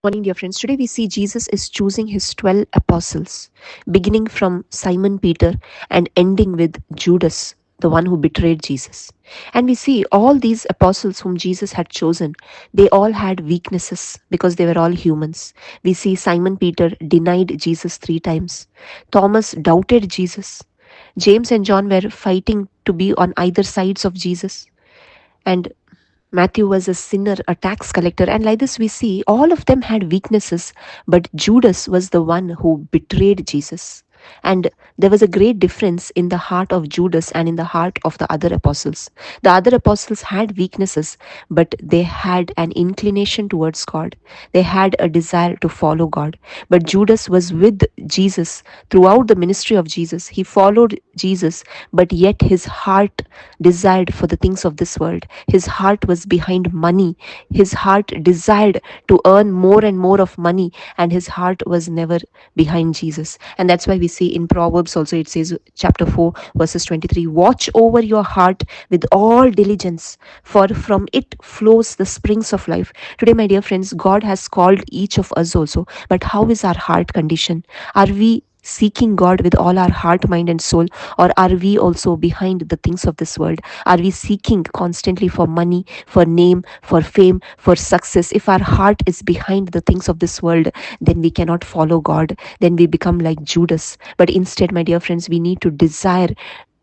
Good morning, dear friends. Today we see Jesus is choosing his 12 apostles, beginning from Simon Peter and ending with Judas, the one who betrayed Jesus. And we see all these apostles whom Jesus had chosen, they all had weaknesses because they were all humans. We see Simon Peter denied Jesus 3 times, Thomas doubted Jesus, James and John were fighting to be on either sides of Jesus. And Matthew was a sinner, a tax collector, and like this, we see all of them had weaknesses, but Judas was the one who betrayed Jesus. And there was a great difference in the heart of Judas and in the heart of the other apostles. The other apostles had weaknesses, but they had an inclination towards God. They had a desire to follow God. But Judas was with Jesus throughout the ministry of Jesus. He followed Jesus, but yet his heart desired for the things of this world. His heart was behind money. His heart desired to earn more and more of money, and his heart was never behind Jesus. And that's why we see in Proverbs also, it says, chapter 4, verses 23, watch over your heart with all diligence, for from it flows the springs of life. Today, my dear friends, God has called each of us also, but how is our heart condition? Are we seeking God with all our heart, mind, and soul? Or are we also behind the things of this world? Are we seeking constantly for money, for name, for fame, for success? If our heart is behind the things of this world, then we cannot follow God. Then we become like Judas. But instead, my dear friends, we need to desire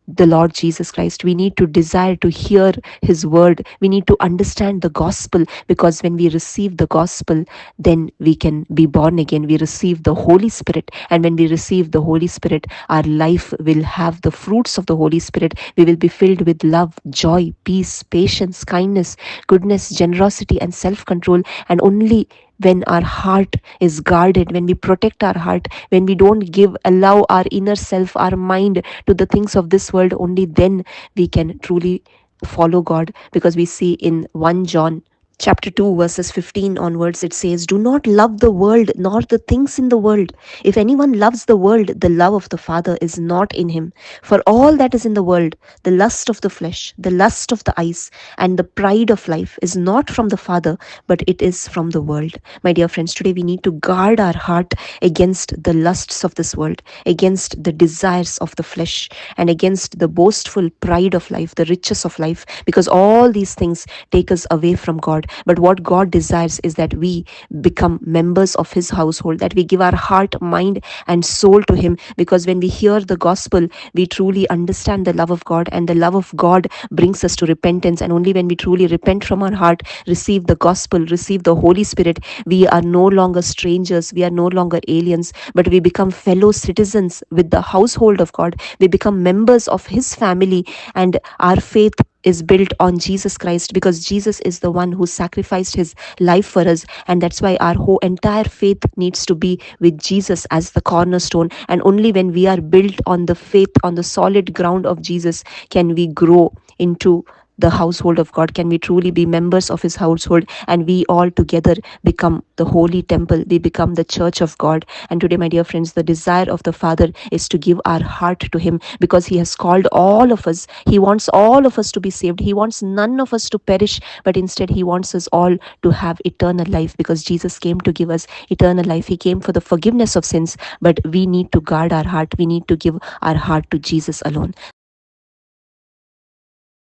the Lord Jesus Christ. We need to desire to hear his word. We need to understand the gospel, because when we receive the gospel, then we can be born again. We receive the Holy Spirit, and when we receive the Holy Spirit, our life will have the fruits of the Holy Spirit. We will be filled with love, joy, peace, patience, kindness, goodness, generosity, and self-control. And only when our heart is guarded, when we protect our heart, when we don't allow our inner self, our mind, to the things of this world, only then we can truly follow God. Because we see in 1 John chapter 2 verses 15 onwards, it says, do not love the world nor the things in the world. If anyone loves the world, the love of the Father is not in him. For all that is in the world, the lust of the flesh, the lust of the eyes, and the pride of life, is not from the Father, but it is from the world. My dear friends, today we need to guard our heart against the lusts of this world, against the desires of the flesh, and against the boastful pride of life, the riches of life, because all these things take us away from God. But what God desires is that we become members of his household, that we give our heart, mind, and soul to him. Because when we hear the gospel, we truly understand the love of God, and the love of God brings us to repentance. And only when we truly repent from our heart, receive the gospel, receive the Holy Spirit, we are no longer strangers, we are no longer aliens, but we become fellow citizens with the household of God. We become members of his family, and our faith is built on Jesus Christ, because Jesus is the one who sacrificed his life for us. And that's why our whole entire faith needs to be with Jesus as the cornerstone. And only when we are built on the faith, on the solid ground of Jesus, can we grow into the household of God, can we truly be members of his household, and we all together become the holy temple, we become the church of God. And today, my dear friends, the desire of the Father is to give our heart to him, because he has called all of us. He wants all of us to be saved. He wants none of us to perish, but instead he wants us all to have eternal life, because Jesus came to give us eternal life. He came for the forgiveness of sins, but we need to guard our heart. We need to give our heart to Jesus alone.